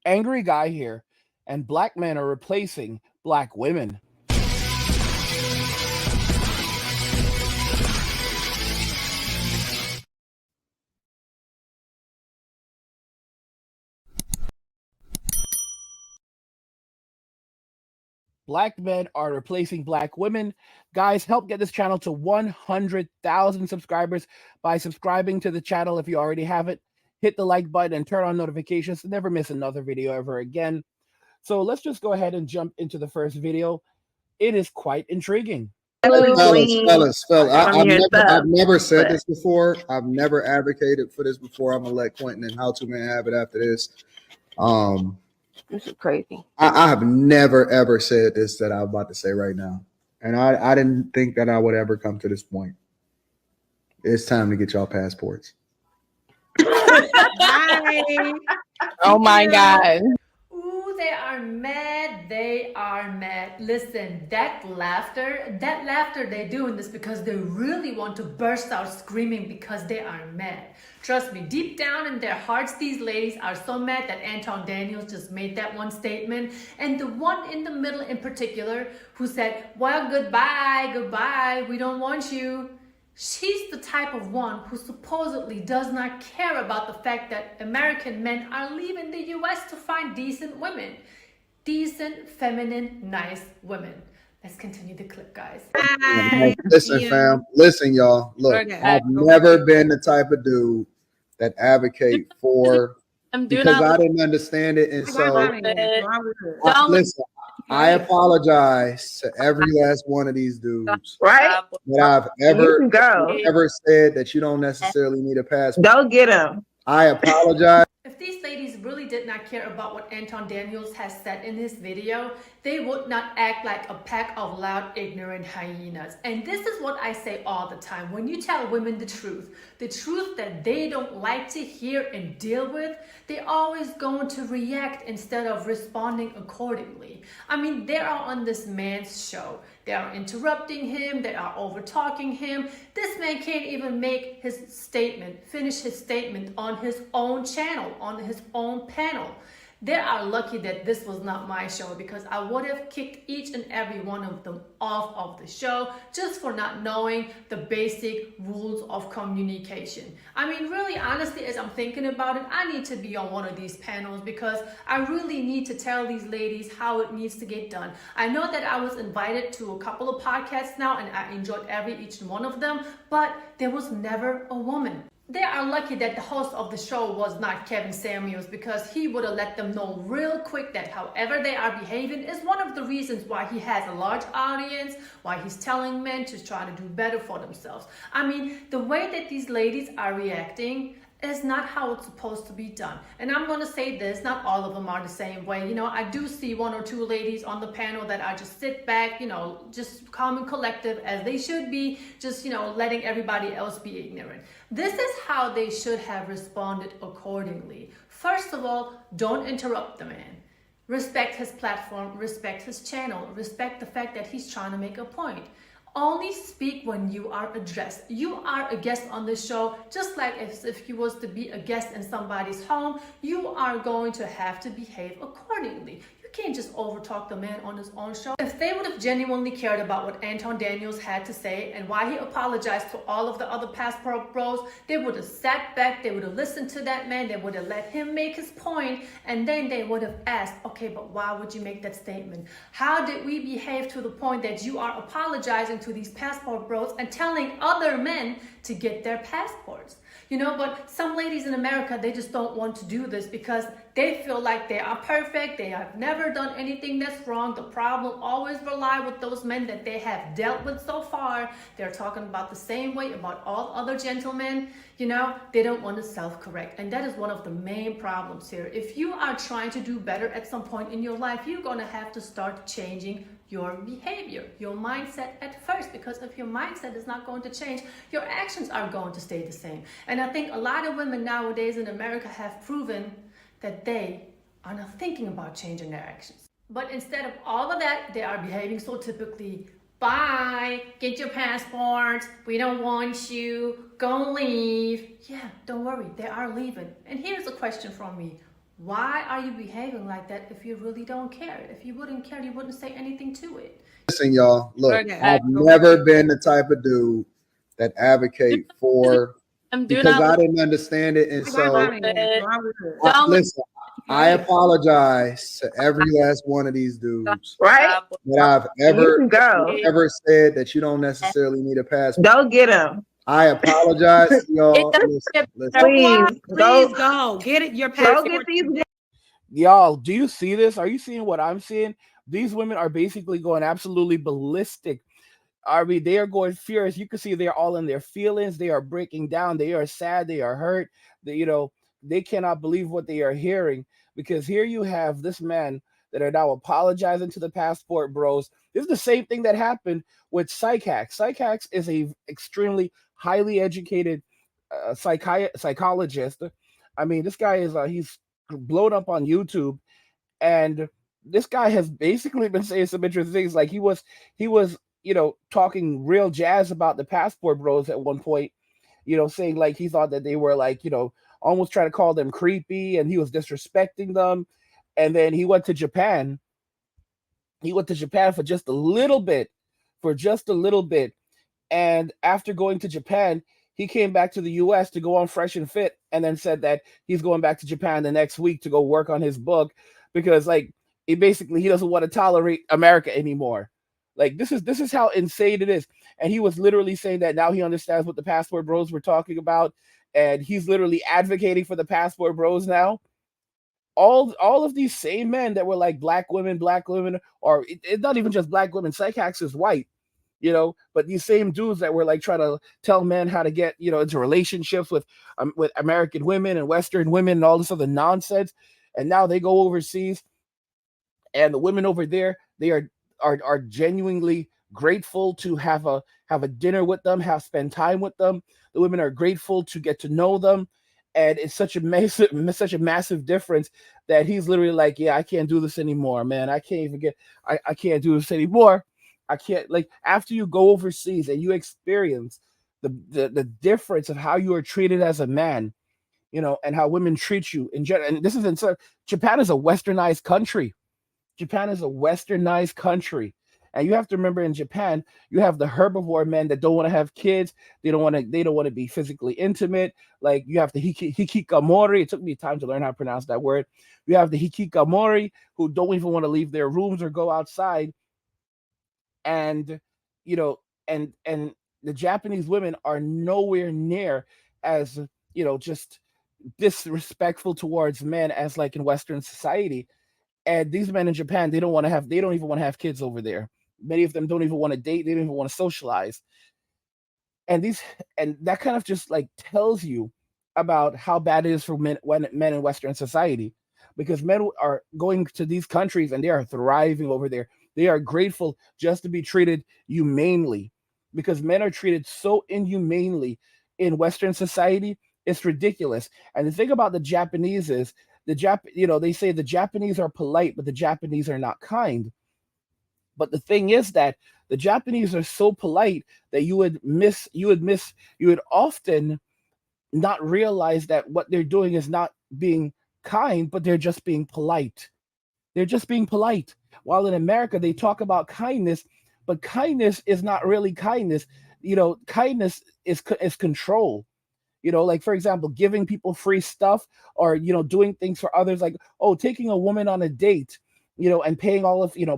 Angry guy here, and black men are replacing black women. Black men are replacing black women. Guys, help get this channel to 100,000 subscribers by subscribing to the channel if you already have it. Hit the like button and turn on notifications to never miss another video ever again. So let's just go ahead and jump into the first video. It is quite intriguing. Fellas, I've never said this before. I've never advocated for this before. I'm gonna let Quentin and How To Man have it after this. This is crazy. I have never ever said this that I'm about to say right now, and I didn't think that I would ever come to this point. It's time to get y'all passports. Oh my God. Ooh, they are mad. They are mad. Listen, that laughter they're doing this because they really want to burst out screaming because they are mad. Trust me, deep down in their hearts, these ladies are so mad that Anton Daniels just made that one statement. And the one in the middle in particular who said, well, goodbye, we don't want you. She's the type of one who supposedly does not care about the fact that American men are leaving the US to find decent women. Decent, feminine, nice women. Let's continue the clip, guys. Listen, fam. Listen, y'all. Look, I've never been the type of dude that advocate for because I didn't understand it. And so, listen, I apologize to every last one of these dudes. Right? That I've ever said that you don't necessarily need a passport. Go get him. I apologize. If these ladies really did not care about what Anton Daniels has said in his video, they would not act like a pack of loud, ignorant hyenas. And this is what I say all the time. When you tell women the truth that they don't like to hear and deal with, they're always going to react instead of responding accordingly. I mean, they are on this man's show. They are interrupting him. They are over-talking him. This man can't even make finish his statement on his own channel, on his own panel. They are lucky that this was not my show because I would have kicked each and every one of them off of the show just for not knowing the basic rules of communication. I mean, really, honestly, as I'm thinking about it, I need to be on one of these panels because I really need to tell these ladies how it needs to get done. I know that I was invited to a couple of podcasts now and I enjoyed each one of them, but there was never a woman. They are lucky that the host of the show was not Kevin Samuels because he would have let them know real quick that however they are behaving is one of the reasons why he has a large audience, why he's telling men to try to do better for themselves. I mean, the way that these ladies are reacting is not how it's supposed to be done. And I'm going to say this, not all of them are the same way. You know, I do see one or two ladies on the panel that are just sit back, you know, just calm and collective as they should be, just, you know, letting everybody else be ignorant. This is how they should have responded accordingly. First of all, don't interrupt the man. Respect his platform, respect his channel, respect the fact that he's trying to make a point. Only speak when you are addressed. You are a guest on this show, just like if you was to be a guest in somebody's home, you are going to have to behave accordingly. You can't just overtalk the man on his own show. If they would have genuinely cared about what Anton Daniels had to say and why he apologized to all of the other passport bros, they would have sat back, they would have listened to that man, they would have let him make his point, and then they would have asked, okay, but why would you make that statement? How did we behave to the point that you are apologizing to these passport bros and telling other men to get their passports? You know, but some ladies in America, they just don't want to do this because they feel like they are perfect. They have never done anything that's wrong. The problem always lie with those men that they have dealt with so far. They're talking about the same way about all other gentlemen. You know, they don't want to self-correct. And that is one of the main problems here. If you are trying to do better at some point in your life, you're going to have to start changing your behavior, your mindset at first, because if your mindset is not going to change, your actions are going to stay the same. And I think a lot of women nowadays in America have proven that they are not thinking about changing their actions. But instead of all of that, they are behaving so typically. Bye, get your passports, we don't want you, go leave. Yeah, don't worry, they are leaving. And here's a question from me. Why are you behaving like that if you really don't care? If you wouldn't care, you wouldn't say anything to it. Listen, y'all. Look, I've never been the type of dude that advocate for because I didn't understand it, and so listen. I apologize to every last one of these dudes, Right? that I've ever said that you don't necessarily need a passport. Go get him. I apologize to y'all. Listen. Please go get it. Your passport. Go get these. Y'all, do you see this? Are you seeing what I'm seeing? These women are basically going absolutely ballistic. I mean, they are going furious. You can see they're all in their feelings. They are breaking down. They are sad. They are hurt. They, they cannot believe what they are hearing, because here you have this man that are now apologizing to the passport bros. This is the same thing that happened with Psychax. Psychax is a extremely highly educated psychologist. I mean, this guy is he's blown up on YouTube, and this guy has basically been saying some interesting things. Like he was talking real jazz about the passport bros at one point, saying like he thought that they were like, almost trying to call them creepy, and he was disrespecting them. And then he went to Japan. He went to Japan for just a little bit, And after going to Japan, he came back to the US to go on Fresh and Fit, and then said that he's going back to Japan the next week to go work on his book, because like he doesn't want to tolerate America anymore. Like this is how insane it is. And he was literally saying that now he understands what the passport bros were talking about, and he's literally advocating for the passport bros now. All of these same men that were like black women, or it's not even just black women. Psychax is white, but these same dudes that were like trying to tell men how to get into relationships with American women and Western women and all this other nonsense, and now they go overseas, and the women over there, they are genuinely grateful to have a dinner with them, spend time with them. The women are grateful to get to know them, and it's such a massive difference that he's literally like, yeah, I can't do this anymore, man. I can't even I can't do this anymore. I can't, like, after you go overseas and you experience the difference of how you are treated as a man, and how women treat you in general. And this is Japan is a westernized country. And you have to remember, in Japan, you have the herbivore men that don't want to have kids. They don't want to be physically intimate. Like you have the hikikomori. It took me time to learn how to pronounce that word. You have the hikikomori who don't even want to leave their rooms or go outside. And and the Japanese women are nowhere near as just disrespectful towards men as like in Western society. And these men in Japan, they don't even want to have kids over there. Many of them don't even want to date. They don't even want to socialize. And that kind of just like tells you about how bad it is for men in Western society, because men are going to these countries and they are thriving over there. They are grateful just to be treated humanely, because men are treated so inhumanely in Western society. It's ridiculous. And the thing about the Japanese is they say the Japanese are polite, but the Japanese are not kind. But the thing is that the Japanese are so polite that you would often not realize that what they're doing is not being kind, but they're just being polite. While in America, they talk about kindness, but kindness is not really kindness. Kindness is control. Like, for example, giving people free stuff, or, doing things for others, like, taking a woman on a date, and paying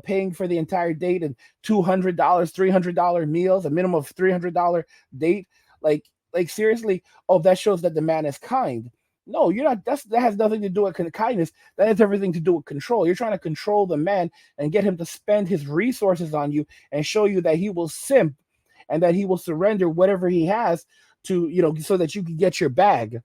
paying for the entire date, and $200, $300 meals, a minimum of $300 date. Like seriously, that shows that the man is kind. No, you're not. That has nothing to do with kindness. That has everything to do with control. You're trying to control the man and get him to spend his resources on you, and show you that he will simp, and that he will surrender whatever he has to, so that you can get your bag.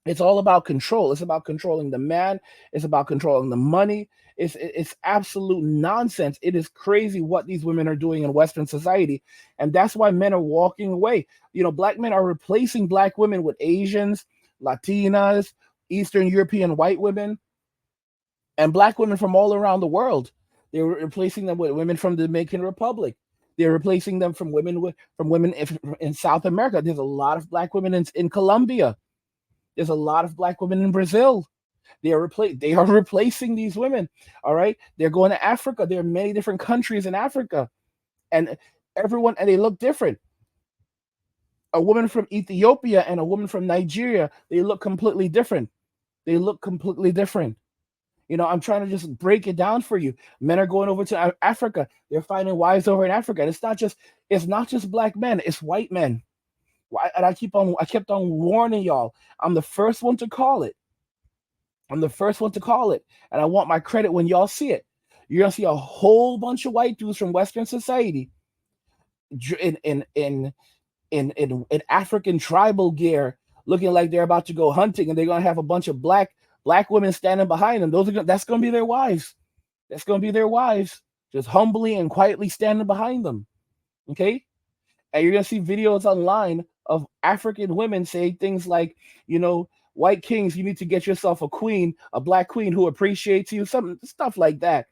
It's all about control. It's about controlling the man. It's about controlling the money. It's absolute nonsense. It is crazy what these women are doing in Western society. And that's why men are walking away. Black men are replacing black women with Asians, Latinas, Eastern European white women, and black women from all around the world. They're replacing them with women from the Dominican Republic. They're replacing them from women in South America. There's a lot of black women in Colombia. There's a lot of black women in Brazil. They are replacing these women. All right. They're going to Africa. There are many different countries in Africa, and and they look different. A woman from Ethiopia and a woman from Nigeria, they look completely different. They look completely different. I'm trying to just break it down for you. Men are going over to Africa. They're finding wives over in Africa. And it's not just black men, it's white men. And I kept on warning y'all. I'm the first one to call it. And I want my credit when y'all see it. You're gonna see a whole bunch of white dudes from Western society in African tribal gear, looking like they're about to go hunting, and they're gonna have a bunch of black women standing behind them. That's gonna be their wives. Just humbly and quietly standing behind them. Okay? And you're gonna see videos online of African women saying things like, white kings, you need to get yourself a queen, a black queen who appreciates you, some stuff like that.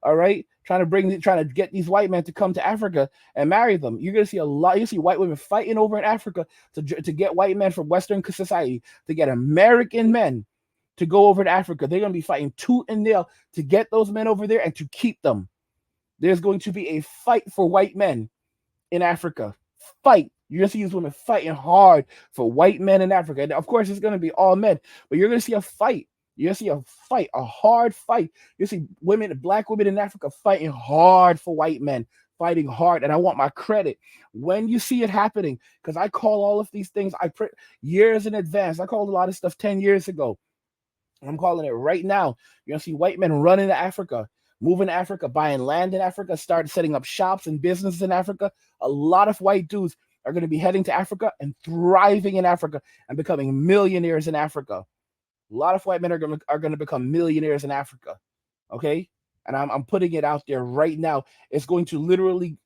All right, trying to get these white men to come to Africa and marry them. You're gonna see you see white women fighting over in Africa to get white men from Western society, to get American men to go over to Africa. They're gonna be fighting tooth and nail to get those men over there and to keep them. There's going to be a fight for white men in Africa. Fight. You're going to see these women fighting hard for white men in Africa. And of course, it's going to be all men, but you're going to see a fight. You're going to see a fight, a hard fight. You see black women in Africa fighting hard for white men, fighting hard. And I want my credit when you see it happening, because I call all of these things years in advance. I called a lot of stuff 10 years ago. I'm calling it right now. You're going to see white men running to Africa, moving to Africa, buying land in Africa, start setting up shops and businesses in Africa. A lot of white dudes are going to be heading to Africa and thriving in Africa and becoming millionaires in Africa. A lot of white men are going to become millionaires in Africa. Okay? And I'm putting it out there right now. It's going to literally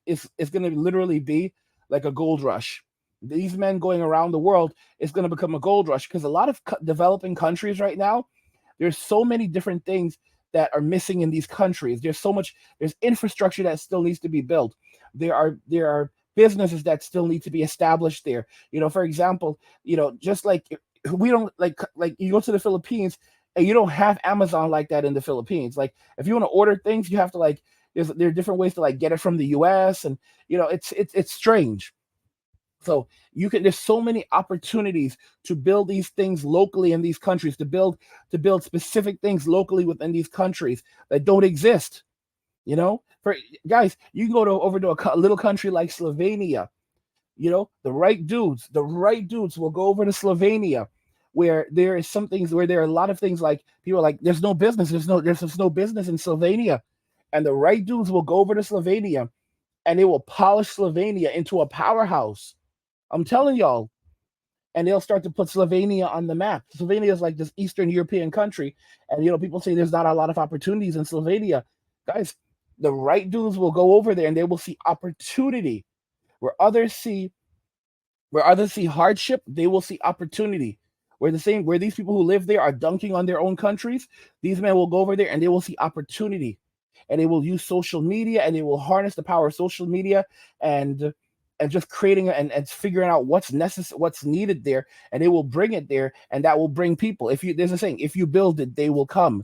be like a gold rush. These men going around the world is going to become a gold rush, because a lot of developing countries right now, there's so many different things that are missing in these countries. There's infrastructure that still needs to be built. There are businesses that still need to be established there. For example, just like we don't like you go to the Philippines and you don't have Amazon like that in the Philippines. Like if you want to order things, you have to there are different ways to get it from the US, and it's strange. So there's so many opportunities to build these things locally in these countries, to build specific things locally within these countries that don't exist. For guys, you can go over to a little country like Slovenia. The right dudes will go over to Slovenia, where there are a lot of things like people are like, there's no business in Slovenia, and the right dudes will go over to Slovenia and they will polish Slovenia into a powerhouse. I'm telling y'all. And they'll start to put Slovenia on the map. Slovenia is like this Eastern European country, and people say there's not a lot of opportunities in Slovenia. Guys, the right dudes will go over there and they will see opportunity. Where others see hardship, they will see opportunity. Where these people who live there are dunking on their own countries, these men will go over there and they will see opportunity. And they will use social media, and they will harness the power of social media and just creating and figuring out what's necessary, what's needed there, and they will bring it there, and that will bring people. There's a saying, if you build it, they will come.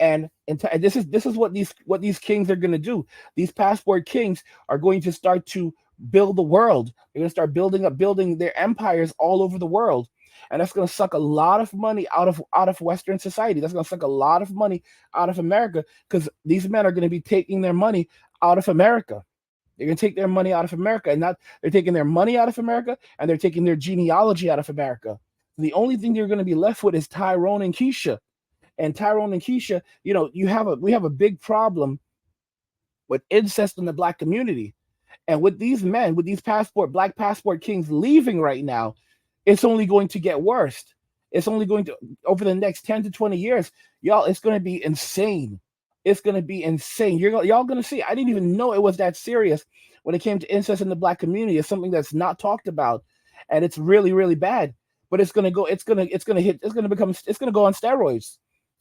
And this is what these kings are going to do. These passport kings are going to start to build the world. They're going to start building their empires all over the world, and that's going to suck a lot of money out of Western society. That's going to suck a lot of money out of America, because these men are going to be taking their money out of America. They're going to take their money out of America, and they're taking their money out of America, and they're taking their genealogy out of America. The only thing they're going to be left with is Tyrone and Keisha. And Tyrone and Keisha, we have a big problem with incest in the Black community. And with these men, with these Black passport kings leaving right now, it's only going to get worse. It's only going to, over the next 10 to 20 years, y'all, it's going to be insane. It's going to be insane. Y'all going to see. I didn't even know it was that serious when it came to incest in the Black community. It's something that's not talked about, and it's really, really bad. But it's going to go on steroids.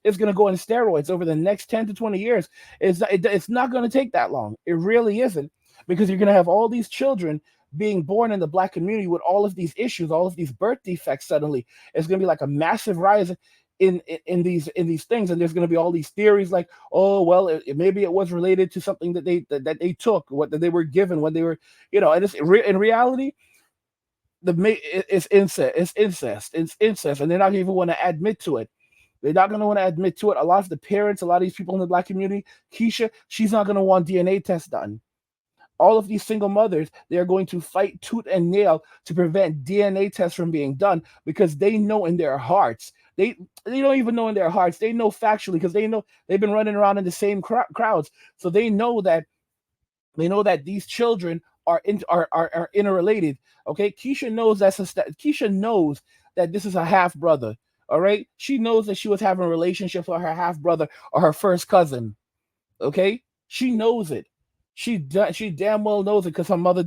It's going to go on steroids over the next 10 to 20 years. It's not going to take that long. It really isn't, because you're going to have all these children being born in the Black community with all of these issues, all of these birth defects. Suddenly, it's going to be like a massive rise in these things, and there's going to be all these theories like, oh well, maybe it was related to something that they took, what that they were given when they were, and it's in reality, it's incest, and they're not even want to admit to it. They're not going to want to admit to it. A lot of the parents, a lot of these people in the Black community, Keisha, she's not going to want DNA tests done. All of these single mothers, they are going to fight tooth and nail to prevent DNA tests from being done, because they know in their hearts, they don't even know in their hearts, they know factually, because they know they've been running around in the same crowds, so they know that these children are interrelated. Okay, Keisha knows Keisha knows that this is a half brother. All right, she knows that she was having relationships with her half brother or her first cousin. Okay, she knows it. She damn well knows it, because her mother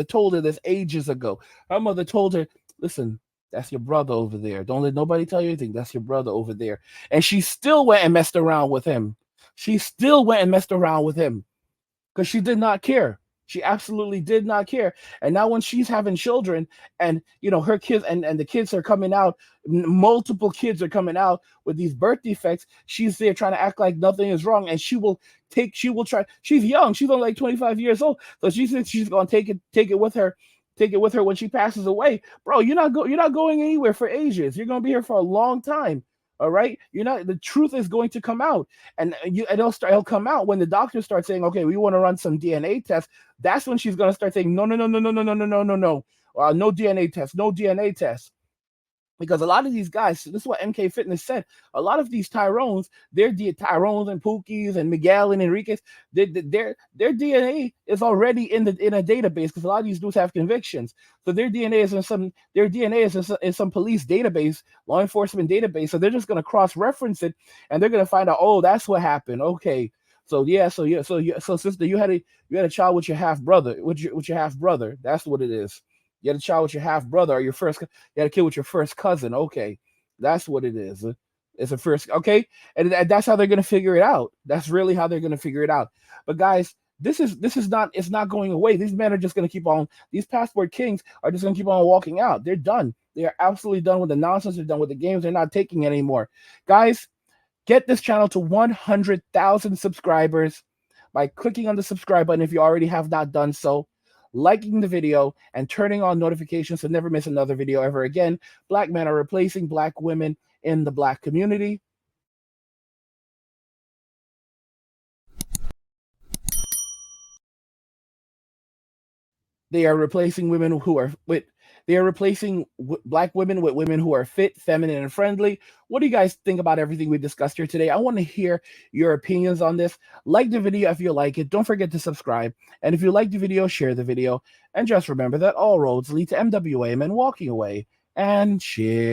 told her this ages ago. Her mother told her, listen, that's your brother over there. Don't let nobody tell you anything. That's your brother over there. And she still went and messed around with him. Because she did not care. She absolutely did not care. And now when she's having children, and her kids and the kids are coming out, multiple kids are coming out with these birth defects, she's there trying to act like nothing is wrong, and she's young, she's only like 25 years old, so she thinks she's gonna take it with her when she passes away. Bro, you're not going anywhere for ages. You're gonna be here for a long time. All right, the truth is going to come out, and it'll come out when the doctors start saying, okay, we want to run some DNA tests. That's when she's going to start saying, no, no DNA test, no DNA test. Because a lot of these guys, this is what MK Fitness said, a lot of these Tyrones, Tyrones and Pookies and Miguel and Enriquez, their DNA is already in a database, because a lot of these dudes have convictions. So their DNA is in some police database, law enforcement database. So they're just going to cross-reference it, and they're going to find out, oh, that's what happened. Okay. So sister, you had a child with your half brother, with your half brother. That's what it is. You had a child with your half brother, or you had a kid with your first cousin. Okay, that's what it is. It's a first. Okay, and that's how they're gonna figure it out. That's really how they're gonna figure it out. But guys, this is not. It's not going away. These men are just gonna keep on. These passport kings are just gonna keep on walking out. They're done. They are absolutely done with the nonsense. They're done with the games. They're not taking it anymore. Guys, get this channel to 100,000 subscribers by clicking on the subscribe button if you already have not done so, liking the video, and turning on notifications to never miss another video ever again. Black men are replacing Black women in the Black community. They are replacing Black women with women who are fit, feminine, and friendly. What do you guys think about everything we discussed here today? I want to hear your opinions on this. Like the video if you like it. Don't forget to subscribe. And if you like the video, share the video. And just remember that all roads lead to MWA, men walking away. And cheers.